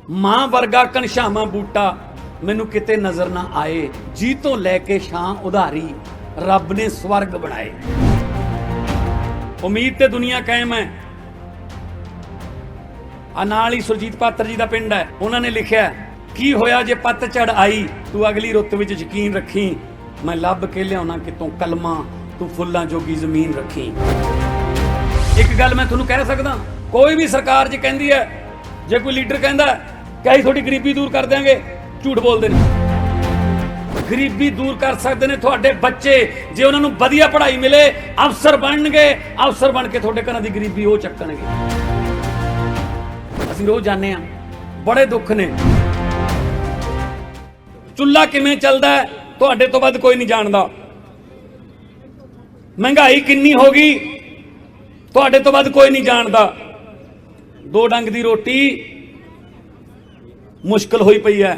मां वर्गा घनश्यामा बूटा मैनू किते नजर ना आए, जी तो लैके छां उधारी रब ने स्वर्ग बनाए। उम्मीद ते दुनिया कायम है। नाल ही सुरजीत पात्र जी का पिंड है, उन्होंने लिखा की होया जे पतझड़ आई, तू अगली रुत विच यकीन रखी, मैं लभ के लियाउणा कितों कलमा, तू फुल्लां जोगी जमीन रखी। एक गल मैं तुहानूं कह सकदा, कोई भी सरकार जे कहंदी है, जे कोई लीडर कहंदा कि असीं तुहाडी गरीबी दूर कर देंगे, झूठ बोलदे ने। गरीबी दूर कर सकते हैं तुहाडे बच्चे, जे उन्हां नूं वधिया पढ़ाई मिले, अफसर बनणगे, अफसर बन के तुहाडे घरां दी गरीबी वो चक्कणगे। असीं रोज़ जाने आ, बड़े दुख ने। चुल्हा किवें चलदा है तुहाडे तो वध कोई नहीं जानदा। महंगाई किन्नी हो गई तुहाडे तो वध कोई नहीं जानदा। दो डंग दी रोटी मुश्किल होई पई है,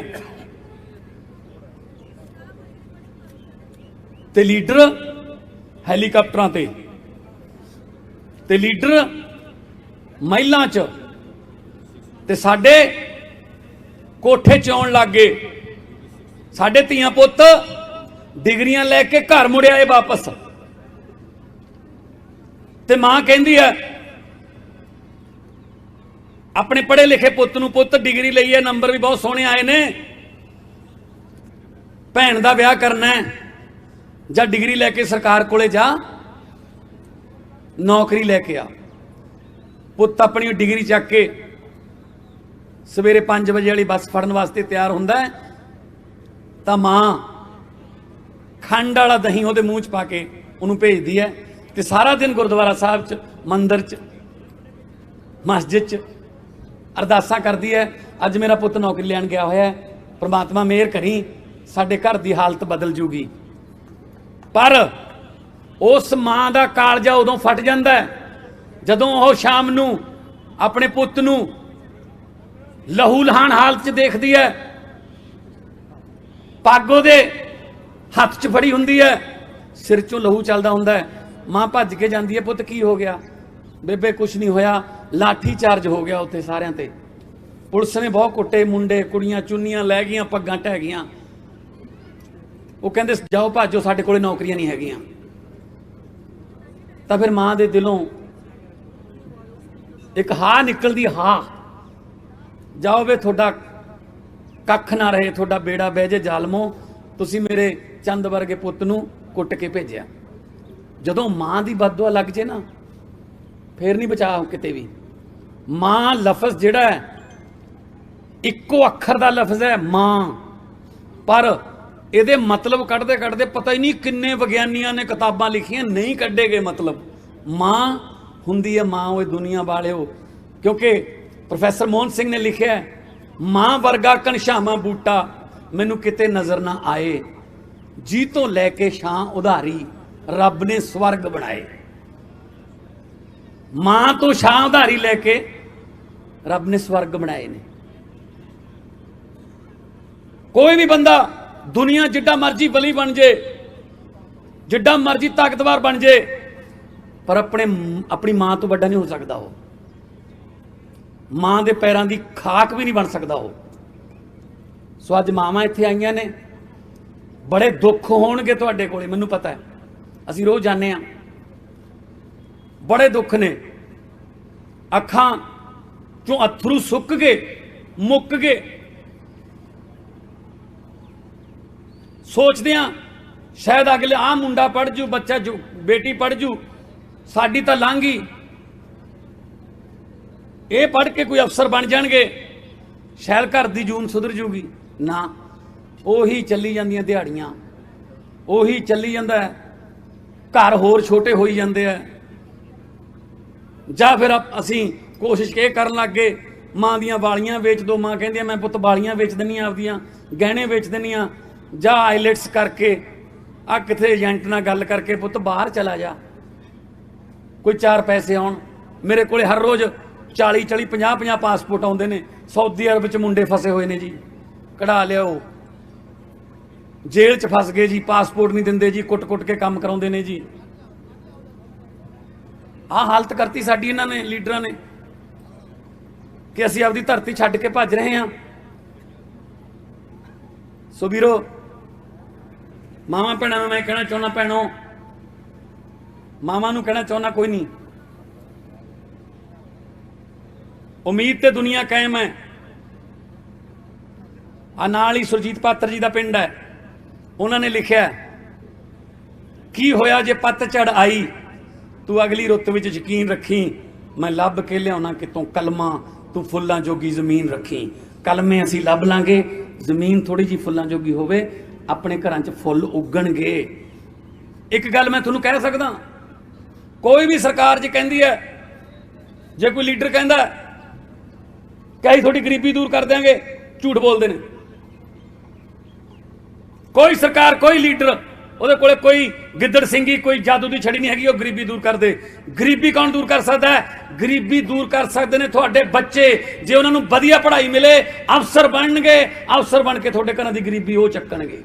ते लीडर हैलीकाप्टरां ते लीडर महिलां च, ते साडे कोठे च आउण लग गए। साडे धीआं पुत्त डिग्रियां लैके घर मुड़ आए वापस, ते मां कहंदी है अपने पढ़े लिखे पुत्त नूं, पुत्त डिग्री लई है, नंबर भी बहुत सोहणे आए ने, भैन दा विआह करना है, जा डिग्री लैके सरकार कोले जा, नौकरी लैके आ। पुत्त अपनी डिग्री चक के सवेरे 5 बजे वाली बस फड़न वास्ते तैयार हुंदा है, तां मां खंड वाला दही उहदे मूँह च पा के उहनूं भेजदी है, ते सारा दिन गुरुद्वारा साहब च, मंदिर च, मस्जिद च अरदासां करदी है, अज मेरा पुत्त नौकरी लैण गया होया है, परमात्मा मेहर करी, साडे घर दी हालत बदल जूगी। पर उस मां दा कालजा उदों फट जांदा है जदों ओह शाम नूं अपने पुत्त नूं लहू लहान हालत च देखदी है, पग ओहदे हत्थ च फड़ी हुंदी है, सिर चों लहू चलदा हुंदा है। मां भज के जांदी है, पुत्त की हो गया? बेबे कुछ नहीं होया, लाठी चार्ज हो गया उत्थे सारियां ते, पुलिस ने बहुत कुट्टे, मुंडे कुड़ियां चुन्नियां लै गईयां, पग्गां ढह गईयां। वो कहंदे जाओ भाजो, साडे कोले नौकरियां नहीं हैगियां। तां फिर मां दे दिलों एक हा निकलदी, हा जाओ वे तुहाडा कख ना रहे, तुहाडा बेड़ा बह जे जालमो, तुसीं मेरे चंद वर्गे पुत्त नूं कुट के भेजिया। जदों मां दी बददुआ लग जे ना, फिर नहीं बचा किते भी। मां लफज जिहड़ा है इक्को अखर दा लफज है मां, पर ਇਹਦੇ मतलब कढ़ते कढ़ते पता ही नहीं किन्ने विग्यानियां ने किताबां लिखियां, नहीं कढ़े गए मतलब। मां हुंदी है मां, वो दुनिया वालिओ, क्योंकि प्रोफैसर मोहन सिंह ने लिखा है, मां वर्गा घनश्यामा बूटा मैनू किते नजर ना आए, जी तो लैके छां उधारी रब ने स्वर्ग बनाए। मां तो छां उधारी लैके रब ने स्वर्ग बनाए ने। कोई भी बंदा दुनिया जिड्डा मर्जी बली बन जे, जिड्डा मर्जी ताकतवर बन जे, पर अपनी मां तो बड़ा नहीं हो सकता। वो मां दे पैरां दी खाक भी नहीं बन सकता वो। सो अज मावां इत्थे आईयां ने, बड़े दुख होणगे तुहाडे कोले, मैनूं पता है, असीं रोज़ जाने आ, बड़े दुख ने। अखां चों अथरू सुक गए, मुक गए। सोचते हैं शायद अगले आ मुंडा पढ़ जू, बच्चा जू, बेटी पढ़ जू, साडी तां लंघ गई, ये पढ़ के कोई अफसर बन जाणगे, शायद घर दी जून सुधर जूगी। ना, ओही चली जांदियां दिहाड़ियां, ओही चली जांदा है, घर होर छोटे होई जांदे है। जां फिर असीं कोशिश ये करन लग गए, मां दियां वालियां वेच दो, मां कहंदी मैं पुत्त वालियां वेच दिंदी आं, आपदियां गहने वेच दिंदी आं, जा आईलैट्स करके आ किथे एजेंट नाल गल करके पुत्त बाहर चला जा, कोई 4 पैसे आउण। मेरे कोले हर रोज़ 40-40, 50-50 पासपोर्ट आउंदे ने। सऊदी अरब च मुंडे फसे हुए ने जी, कढ़ा लियाओ। जेल च फस गए जी, पासपोर्ट नहीं दिंदे जी, कुट कुट के काम कराउंदे ने जी। आ हालत करती साडी इन्हां ने लीडरां ने। कि असीं आपदी धरती छड्ड के भज रहे हैं। सो वीरो, मावां भैणां नूं मैं कहना चाहुंदा, भैणों मावां नूं कहना चाहुंदा, कोई नहीं, उम्मीद ते दुनिया कायम है। आ नाल ही सुरजीत पात्र जी का पिंड है, उन्होंने लिखा की होया जे पतझड़ आई, तू अगली रुत विच यकीन रखी, मैं लभ के लियाउणा कितों कलमा, तू फुल्लां जोगी जमीन रखी। कलमे असीं लभ लांगे, जमीन थोड़ी जी फुल्लां जोगी होवे, अपने घरां च फुੱਲ उगणगे। एक गल मैं तुहानूं कह सकदा, कोई भी सरकार जे कहंदी है, जे कोई लीडर कहंदा कि असीं थोड़ी गरीबी दूर कर देंगे, झूठ बोलते हैं। कोई सरकार, कोई लीडर, ਉਹਦੇ ਕੋਲੇ कोई गिद्दड़ ਸਿੰਘੀ, कोई जादू की छड़ी नहीं हैगी, वो गरीबी दूर कर दे। गरीबी कौन दूर कर सकता है? गरीबी दूर कर सकते हैं ਤੁਹਾਡੇ बच्चे, जे उन्होंने वधिया पढ़ाई मिले, अफसर बनणगे, अफसर बन के ਤੁਹਾਡੇ घरां दी गरीबी वो चक्कणगे।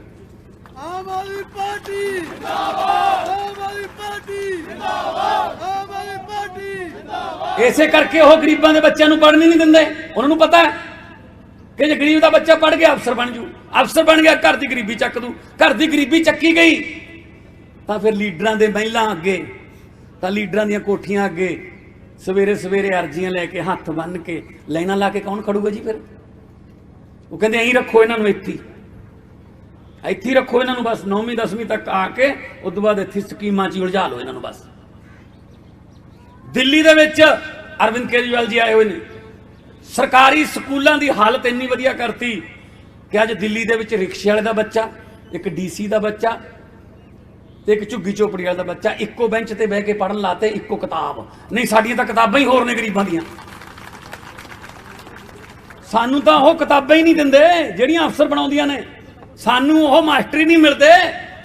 आम आदमी पार्टी जिंदाबाद, आम आदमी पार्टी जिंदाबाद, आम आदमी पार्टी जिंदाबाद। इसे करके वो गरीबां दे बच्चों नूं पढ़न नहीं दिंदे। उन्होंने पता है कि जे गरीब का बच्चा पढ़ गया अफसर बन जू, अफसर बन गया घर की गरीबी चक दू, घर की गरीबी चक्की गई तो फिर लीडरां दे महिलां अगे, तो लीडरां दीयां कोठियां अगे सवेरे सवेरे अर्जियां लैके हाथ बन के लाइनां ला के कौन खड़ूगा जी? फिर वो कहते अं रखो इन्हों इत्थे ही रखो, इन्हों बस 9वीं 10वीं तक आके उस बाद इत्थे स्कीमां च उलझा लो इन्हों बस। दिल्ली दे विच अरविंद केजरीवाल जी आए हुए ने, सरकारी स्कूलों की हालत इन्नी वधिया करती कि अज दिल्ली दे विच रिक्शे वाले का बच्चा, एक DC का बच्चा ते एक झुग्गी झोपड़ी वाले का बच्चा इक्को बेंच ते बह के पढ़न लाते, इक्को किताब नहीं। साडियां तां किताबां ही होर ने गरीबां दियां, सानू तां ओह किताबां ही नहीं दिंदे जिहड़ियां अफसर बनाउंदियां ने, सानू ओह मास्टर ही नहीं मिलते,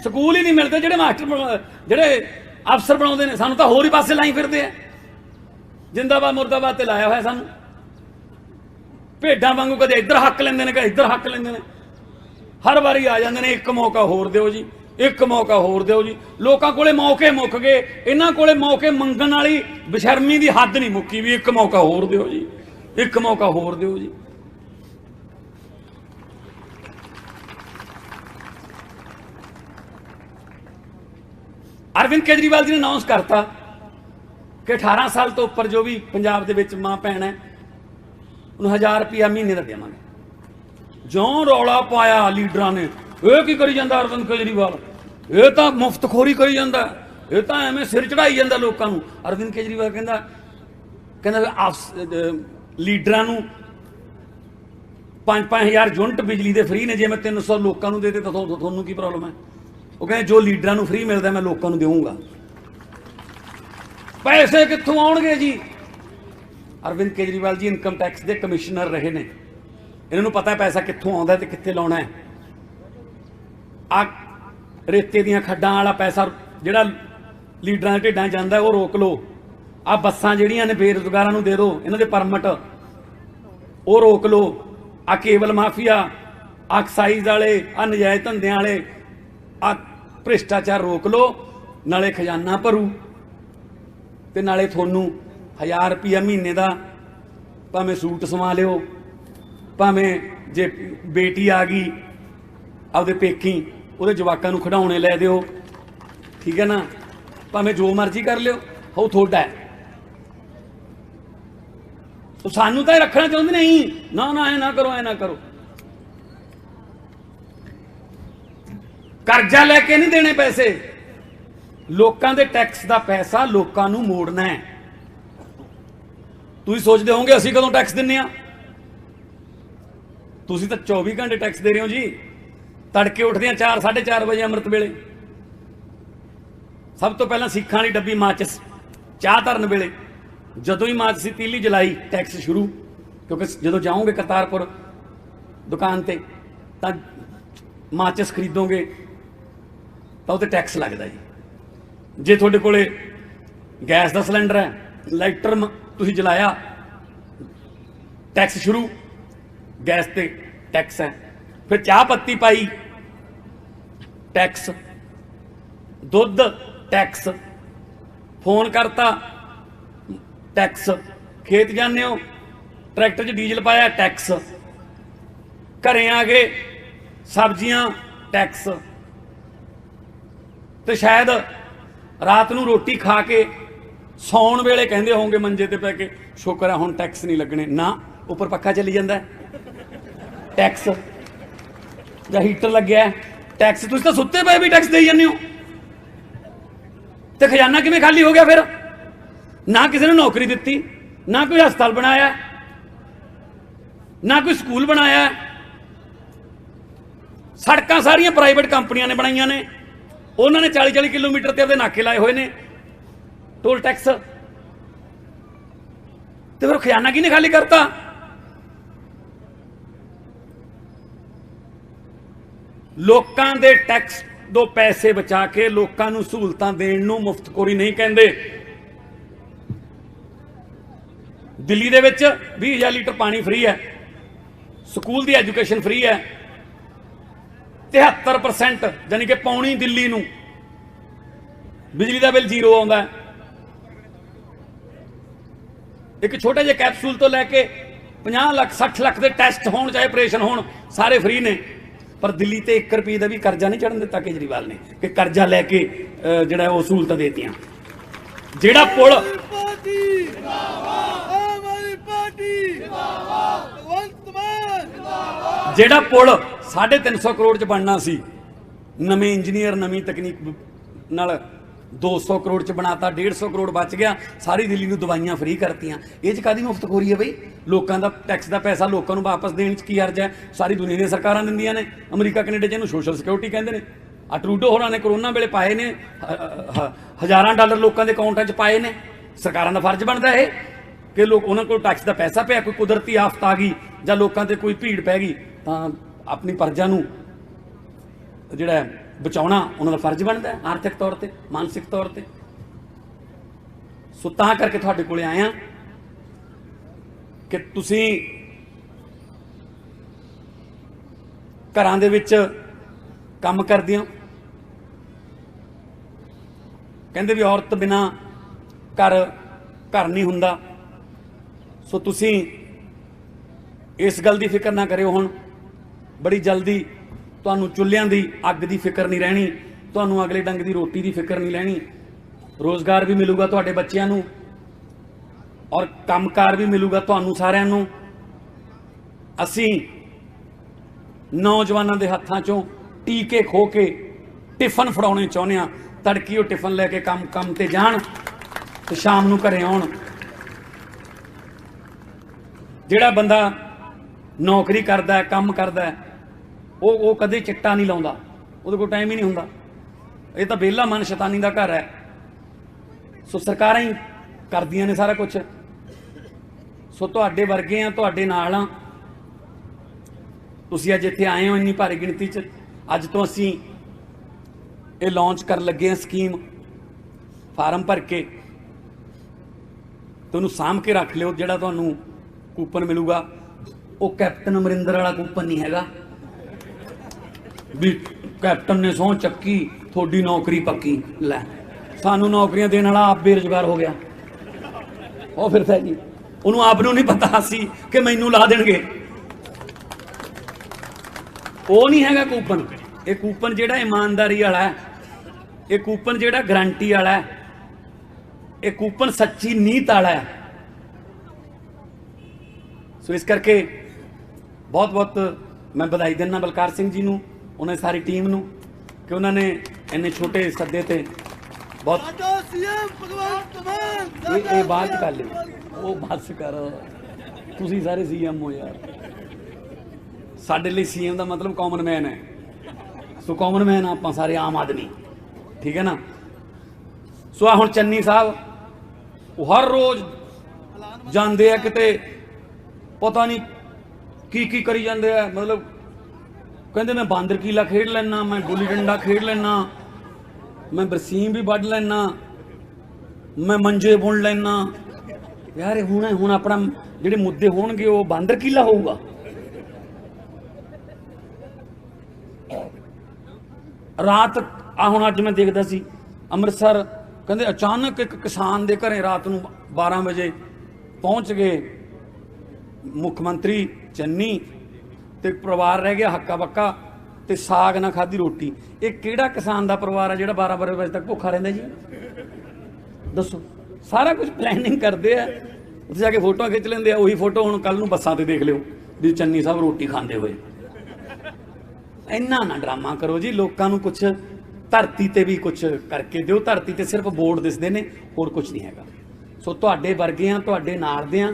स्कूल ही नहीं मिलते जिहड़े मास्टर जिहड़े अफसर बनाउंदे ने। सानू तां होर ही पासे लाई फिरदे आ, जिंदाबाद मुर्दाबाद ते लाया होया सानू। भेडां वांगू कदे इधर हक लेंदे ने, कदे इधर हक लेंदे ने, हर बारी आ जांदे ने एक मौका होर दिओ जी, एक मौका होर दिओ जी। लोकां कोले मौके मुक गए, इन्हां कोले मौके मंगण वाली बेशर्मी दी हद नहीं मुक्की भी एक मौका होर दिओ जी, एक मौका होर दिओ जी। अरविंद केजरीवाल जी ने अनाउंस करता कि 18 साल तो उपर जो भी पंजाब दे विच मां भैण है उन्हें 1000 रुपया महीने का देवांगे। ज्यों रौला पाया लीडरां ने, यह की करी जांदा अरविंद केजरीवाल, यह तो मुफ्तखोरी करी जांदा, यह तो एवें सिर चढ़ाई जांदा लोकां नूं। अरविंद केजरीवाल कहंदा लीडरां नूं 5-5 हज़ार यूनिट बिजली दे फ्री ने, जे मैं 300 लोकां नूं दे दे तां तुहानूं की प्रॉब्लम है? वो कहंदे जो लीडरां नूं फ्री मिलदा मैं लोकां नूं देऊंगा। पैसे कित्थों आउणगे जी? अरविंद केजरीवाल जी इनकम टैक्स के कमिश्नर रहे ने, इन्होंने पता है पैसा कित्थों आउंदा ते कित्थे लाउणा है। आ रेते दीयां खड्डां वाला पैसा जिहड़ा लीडरां दे ढिड्डां 'च जांदा है वो रोक लो। आ बसां जिहड़ियां ने बेरोजगारां नूं दे दो, इन्हां दे परमिट वो रोक लो। आ केबल माफिया, आ एक्साइज वाले, आ नजायज़ धंधे वाले, आ भ्रिष्टाचार रोक लो, नाले खजाना भरू ते नाले थोनू 1000 रुपया महीने का भावें सूट सवा लिओ, भावें जे बेटी आ गई आपदे पेकी उहदे जवाकां नूं खिडौणे लै दिओ, ठीक है ना, भावें जो मर्जी कर लिओ, हो थोड़ा है। तो सानू तो रखना चाहते नहीं, ना ना ऐ ना करो, ऐ ना करो। कर्जा लैके नहीं देने पैसे, लोकां दे टैक्स का पैसा लोकां नूं मोड़ना है। तुसीं सोचते होंगे असीं कदों टैक्स दिन्ने आ? तुसीं तां 24 घंटे टैक्स दे रहे हो जी। तड़के उठदे 4-4:30 बजे अमृत वेले सब तो पहला सिखां वाली डब्बी माचिस चाह धरन वेले जदों ही माचिस तीली जलाई टैक्स शुरू, क्योंकि जो जाओगे करतारपुर दुकान ते तां माचिस खरीदोगे तो उत्ते टैक्स लगदा जी। जे तुहाडे कोले गैस का सिलेंडर है, लाइटर तुसीं जलाया टैक्स शुरू, गैस ते टैक्स है, फिर चाह पत्ती पाई टैक्स, दुध टैक्स, फोन करता टैक्स, खेत जाने हो ट्रैक्टर 'ਚ डीजल पाया टैक्स, घरें आ गए सब्जियां टैक्स, तो शायद रात नूं रोटी खा के सौण वेले कहंदे होंगे मंजे ते पै के शुक्र है हुण टैक्स नहीं लगने ना, उपर पक्खा चली जाता है टैक्स, जां हीटर लग्या टैक्स, तुसीं तां सुत्ते पए भी टैक्स देई जांदे हो, तो खजाना किवें खाली हो गया फिर? ना किसी ने नौकरी दी, ना कोई हस्पताल बनाया, ना कोई स्कूल बनाया, सड़कां सारियां प्राइवेट कंपनियां ने बनाईयां ने, उन्होंने 40-40 किलोमीटर ते अपने नाके लाए हुए ने टोल टैक्स, तो फिर खजाना किहने खाली करता? लोकां दे टैक्स दो पैसे बचा के लोकां नूं सहूलतां देण नूं मुफ्तखोरी नहीं कहंदे। दिल्ली दे विच 20,000 लीटर पानी फ्री है, स्कूल दी एजुकेशन फ्री है, 73% यानी कि पौनी दिल्ली नूं बिजली का बिल जीरो आउंदा है। एक छोटे जे कैप्सूल तो लैके 50 लाख 60 लाख के टैसट होण चाहे ऑपरेशन होण सारे फ्री ने, पर दिल्ली ते 1 रुपये का भी कर्जा नहीं चढ़न दिता केजरीवाल ने कि कर्जा लैके जिहड़ा वो सहूलतां देतियां। जिहड़ा पुल पार्टी जिंदाबाद, आम आदमी पार्टी जिंदाबाद, भगवंत मान जिंदाबाद, जिहड़ा पुल 350 करोड़ च बनना सी, नवे इंजीनियर नवी तकनीक नाल 200 करोड़ च बनाता, 150 करोड़ बच गया, सारी दिल्ली नूं दवाइयां फ्री करतियां। ये च कादी मुफ्तखोरी है बई? लोकां दा टैक्स का पैसा लोकां नूं वापस देण च की अर्ज है? सारी दुनिया दी सरकारां दिंदियां ने, अमरीका कनेडा च इहनूं सोशल सिक्योरिटी कहंदे ने। आ ट्रूडो होरां ने कोरोना वेले पाए ने, हज़ारां डॉलर लोकां दे अकाउंटां च पाए ने। सरकारां दा फर्ज बनदा है कि लोग उन्हां कोल टैक्स का पैसा पिया, कोई कुदरती आफत आ गई जां लोकां ते कोई भीड़ पै गई तां अपनी प्रजा नूं जिहड़ा बचाउणा उन्हां दा फर्ज बनदा है, आर्थिक तौर ते मानसिक तौर ते। सो तां करके तुहाडे कोले आया कि तुसीं घरां दे विच काम करदे हो, कहंदे भी औरत बिना घर घर नहीं हुंदा। सो तुसीं इस गल की फिक्र ना करियो, हुण बड़ी जल्दी तुहानूं चुल्हियां दी अग की फिक्र नहीं रहनी, तुहानूं अगले डंग की रोटी की फिक्र नहीं रहनी, रोज़गार भी मिलूगा तुहाडे बच्चिआं नूं और कामकार भी मिलूगा तुहानूं सारिआं नूं। असीं नौजवानों के हत्थां चों टीके खो के टिफन फड़ाउणे चाहुंदे आ, तड़की वो टिफन लैके काम ते जाण ते शाम नूं घरे आउण। जिहड़ा बंदा नौकरी करदा है, काम करदा है, वो कदे चिट्टा नहीं लाउंदा, उहदे कोल टाइम ही नहीं हुंदा। ये तो बेला मन शैतानी का घर है। सो सरकारां ही करदियां ने सारा कुछ। सो तुहाडे वर्गे आ, तुहाडे नाल आ, तुसीं अज इत्थे आए हो इन्नी भारी गिणती च। अज तो असीं ये लॉन्च कर लगे हैं स्कीम, फार्म भर के तुहानूं साम के रख लिओ। जिहड़ा तुहानूं कूपन मिलूगा वो कैप्टन अमरिंदर वाला कूपन नहीं हैगा भी कैप्टन ने सौं चक्की थोड़ी नौकरी पक्की। लै सानू नौकरियां देने वाला आप बेरोजगार हो गया, वो फिर था जी, उन्होंने आप नहीं पता सी कि मैनू ला देंगे। वो नहीं हैगा कूपन। ये कूपन जिहड़ा ईमानदारी वाला है, ये कूपन जिहड़ा गारंटी वाला है, ये कूपन सच्ची नीत वाला है। सो इस करके बहुत बहुत मैं बधाई देना बलकार सिंह जी नूं, उन्हें सारी टीम नूं कि उन्होंने इन्ने छोटे सदे ते बहुत साडा सीएम भगवंत मान ये बात कर ली, वो बस कर, तुसीं सारे सीएम हो यार। साडे लिए सीएम का मतलब कॉमन मैन है। सो कॉमन मैन आपां सारे आम आदमी, ठीक है ना। सो आ हुण चन्नी साहब वो हर रोज जाते हैं किते, पता नहीं की करी जाते हैं। मतलब कहते मैं बांदर कीला खेड लेना, मैं गुल्ली डंडा खेड लेना, मैं बरसीम भी वढ लेना, मैं मंजे बुन लेना। यार हुण अपना जिहड़े मुद्दे होणगे वो बांदर कीला होऊगा। रात आ हुण अज मैं देखदा सी अमृतसर, कहते अचानक एक किसान के घरें रात नूं 12 बजे पहुँच गए ਮੁੱਖ ਮੰਤਰੀ ਚੰਨੀ ਤੇ ਪਰਿਵਾਰ ਰਹਿ ਗਿਆ ਹੱਕਾ ਬੱਕਾ ਤੇ ਸਾਗ ਨਾ ਖਾਧੀ ਰੋਟੀ। ਇਹ ਕਿਹੜਾ ਕਿਸਾਨ ਦਾ ਪਰਿਵਾਰ ਆ ਜਿਹੜਾ 12 ਵਜੇ ਤੱਕ ਭੁੱਖਾ ਰਹਿੰਦਾ ਜੀ? ਦੱਸੋ। ਸਾਰਾ ਕੁਝ ਪਲੈਨਿੰਗ ਕਰਦੇ ਆ, ਉੱਥੇ ਜਾ ਕੇ ਫੋਟੋਆਂ ਖਿੱਚ ਲੈਂਦੇ ਆ। ਉਹੀ ਫੋਟੋ ਹੁਣ ਕੱਲ ਨੂੰ ਬੱਸਾਂ ਤੇ ਦੇਖ ਲਿਓ ਵੀ ਚੰਨੀ ਸਾਹਿਬ ਰੋਟੀ ਖਾਂਦੇ ਹੋਏ। ਇੰਨਾ ਨਾ ਡਰਾਮਾ ਕਰੋ ਜੀ, ਲੋਕਾਂ ਨੂੰ ਕੁਛ ਧਰਤੀ ਤੇ ਵੀ ਕੁਛ ਕਰਕੇ ਦਿਓ। ਧਰਤੀ ਤੇ ਸਿਰਫ ਬੋਰਡ ਦਿਸਦੇ ਨੇ, ਹੋਰ ਕੁਛ ਨਹੀਂ ਹੈਗਾ। ਸੋ ਤੁਹਾਡੇ ਵਰਗਿਆਂ, ਤੁਹਾਡੇ ਨਾਲ ਦਿਆਂ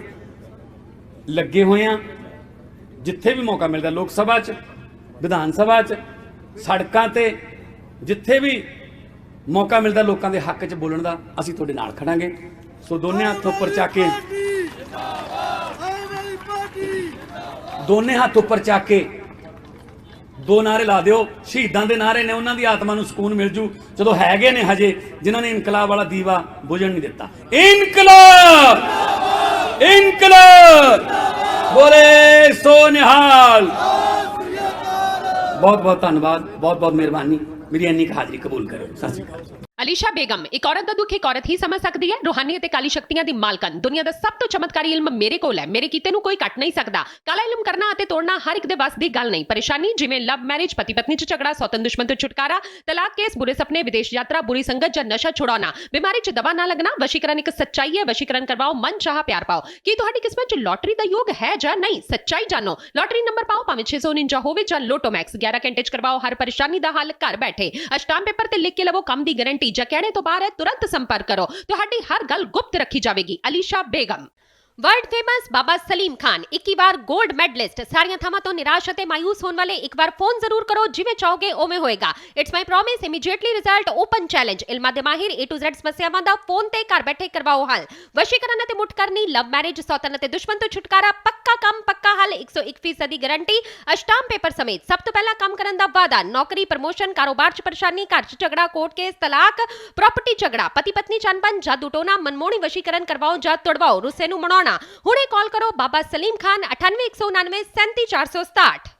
ਲੱਗੇ ਹੋਏ ਆ, ਜਿੱਥੇ ਵੀ ਮੌਕਾ ਮਿਲਦਾ, ਲੋਕ ਸਭਾ 'ਚ, ਵਿਧਾਨ ਸਭਾ 'ਚ, ਸੜਕਾਂ ਤੇ, ਜਿੱਥੇ ਵੀ ਮੌਕਾ ਮਿਲਦਾ ਲੋਕਾਂ ਦੇ ਹੱਕ 'ਚ ਬੋਲਣ ਦਾ, ਅਸੀਂ ਤੁਹਾਡੇ ਨਾਲ ਖੜਾਂਗੇ। ਸੋ ਦੋਨੇ ਹੱਥ ਉੱਪਰ ਚੱਕ ਕੇ, ਦੋਨੇ ਹੱਥ ਉੱਪਰ ਚੱਕ ਕੇ ਦੋ ਨਾਰੇ ਲਾ ਦਿਓ। ਸ਼ਹੀਦਾਂ ਦੇ ਨਾਰੇ ਨੇ, ਉਹਨਾਂ ਦੀ ਆਤਮਾ ਨੂੰ ਸਕੂਨ ਮਿਲ ਜੂ। ਜਦੋਂ ਹੈਗੇ ਨੇ ਹਜੇ ਜਿਨ੍ਹਾਂ ਨੇ ਇਨਕਲਾਬ ਵਾਲਾ ਦੀਵਾ ਬੁਝਣ ਨਹੀਂ ਦਿੱਤਾ। ਇਨਕਲਾਬ, ਇਨਕਲਾਬ, ਬੋਲੇ ਸੋ ਨਿਹਾਲ। बहुत बहुत धन्यवाद, बहुत बहुत मेहरबानी। मेरी इन्नी हाजिरी कबूल करो। सत श्री अकाल। ਅਲੀਸ਼ਾ ਬੇਗਮ, ਇੱਕ ਔਰਤ ਦਾ ਦੁੱਖ ਇੱਕ ਔਰਤ ਹੀ ਸਮਝ ਸਕਦੀ ਹੈ। ਰੂਹਾਨੀ ਅਤੇ ਕਾਲੀ ਸ਼ਕਤੀਆਂ ਦੀ ਮਾਲਕਨ, ਦੁਨੀਆ ਦਾ ਸਭ ਤੋਂ ਚਮਤਕਾਰੀ ਇਲਮ ਮੇਰੇ ਕੋਲ ਹੈ। ਮੇਰੇ ਕੀਤੇ ਨੂੰ ਕੋਈ ਕੱਟ ਨਹੀਂ ਸਕਦਾ। ਕਾਲਾ ਇਲਮ ਕਰਨਾ ਅਤੇ ਤੋੜਨਾ ਹਰ ਇੱਕ ਦੇ ਵੱਸ ਦੀ ਗੱਲ ਨਹੀਂ। ਪਰੇਸ਼ਾਨੀ ਜਿਵੇਂ ਲਵ ਮੈਰਿਜ, ਪਤੀ ਪਤਨੀ 'ਚ ਝਗੜਾ, ਸੌਤਨ ਦੁਸ਼ਮਣ ਤੋਂ ਛੁਟਕਾਰਾ, ਤਲਾਕ ਕੇਸ, ਬੁਰੇ ਸੁਪਨੇ, ਵਿਦੇਸ਼ ਯਾਤਰਾ, ਬੁਰੀ ਸੰਗਤ ਜਾਂ ਨਸ਼ਾ ਛੁਡਾਉਣਾ, ਬਿਮਾਰੀ 'ਚ ਦਵਾ ਨਾ ਲੱਗਣਾ। ਵਸ਼ੀਕਰਨ ਇੱਕ ਸੱਚਾਈ ਹੈ। ਵਸ਼ੀਕਰਨ ਕਰਵਾਓ, ਮਨ ਚਾਹਾ ਪਿਆਰ ਪਾਓ। ਕੀ ਤੁਹਾਡੀ ਕਿਸਮਤ 'ਚ ਲੋਟਰੀ ਦਾ ਯੋਗ ਹੈ ਜਾਂ ਨਹੀਂ? ਸੱਚਾਈ ਜਾਣੋ। ਲੋਟਰੀ ਨੰਬਰ ਪਾਓ, ਭਾਵੇਂ 649 ਹੋਵੇ ਜਾਂ ਲੋਟੋ ਮੈਕਸ। 11 ਘੰਟੇ 'ਚ ਕਰਵਾਓ ਹਰ ਪਰੇਸ਼ਾਨੀ ਦਾ ਹੱਲ ਘਰ ਬੈਠੇ। ਅਸ਼ਟਾਮ ਪੇਪਰ ਤੇ ਲਿਖ ਕੇ ਲਵੋ ਕੰਮ ਦੀ ਗਾਰੰਟੀ। ਜਾਂ ਕਹਿਣੇ ਤੋਂ ਬਾਹਰ ਹੈ, तुरंत संपर्क करो। ਤੁਹਾਡੀ ਹਰ ਗੱਲ ਗੁਪਤ ਰੱਖੀ ਜਾਵੇਗੀ। ਅਲੀਸ਼ਾ ਬੇਗਮ। वर्ल्ड फेमस बाबा सलीम खान 21 बार गोल्ड मेडलिस्ट। सारियां थावां तो निराश ਅਤੇ ਮਾयूस होने वाले एक बार फोन जरूर करो। जिवें चाहोगे उवें होएगा। It's my promise, immediately result, open challenge. इल्मां दे माहिर A to Z समस्यावां दा फोन ते घर बैठे करवाओ हल। वशीकरण ਅਤੇ ਮੁੱਠ ਕਰਨੀ, लव मैरिज, सौतन ਅਤੇ दुश्मन तो छुटकारा, पक्का काम पक्का हल, 101% गारंटी, अष्टाम पेपर समेत। सब तो पहला काम करन दा वादा, नौकरी, प्रमोशन, कारोबार च परेशानी, घर च झगड़ा, कोर्ट केस, तलाक, प्रॉपर्टी झगड़ा, पति पत्नी च अनबन, जादू टोना, मनमोहनी वशीकरण करवाओ ਜਾਂ तुड़वाओ, रुस्से ਨੂੰ ਮਨਾਉਣਾ। ਹੁਣੇ ਕਾਲ ਕਰੋ ਬਾਬਾ ਸਲੀਮ ਖਾਨ 98 199 37 467।